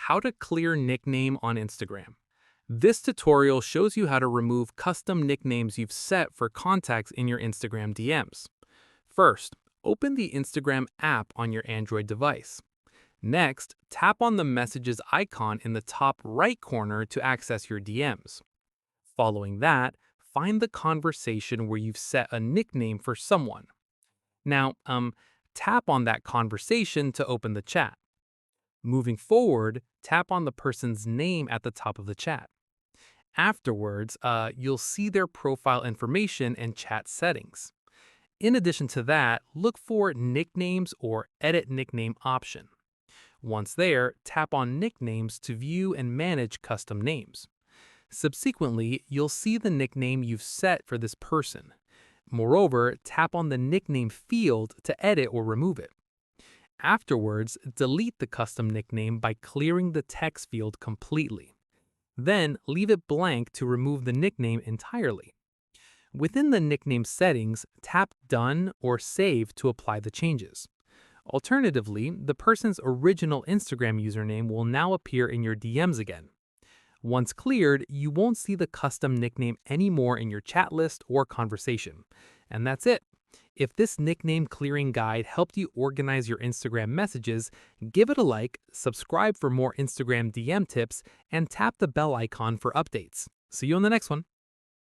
How to clear nickname on Instagram. This tutorial shows you how to remove custom nicknames you've set for contacts in your Instagram DMs. First, open the Instagram app on your Android device. Next, tap on the messages icon in the top right corner to access your DMs. Following that, find the conversation where you've set a nickname for someone. Now, tap on that conversation to open the chat. Moving forward, tap on the person's name at the top of the chat. Afterwards, you'll see their profile information and chat settings. In addition to that, look for nicknames or edit nickname option. Once there, tap on nicknames to view and manage custom names. Subsequently, you'll see the nickname you've set for this person. Moreover, tap on the nickname field to edit or remove it. Afterwards, delete the custom nickname by clearing the text field completely. Then, leave it blank to remove the nickname entirely. Within the nickname settings, tap Done or Save to apply the changes. Alternatively, the person's original Instagram username will now appear in your DMs again. Once cleared, you won't see the custom nickname anymore in your chat list or conversation. And that's it. If this nickname clearing guide helped you organize your Instagram messages, give it a like, subscribe for more Instagram DM tips, and tap the bell icon for updates. See you on the next one.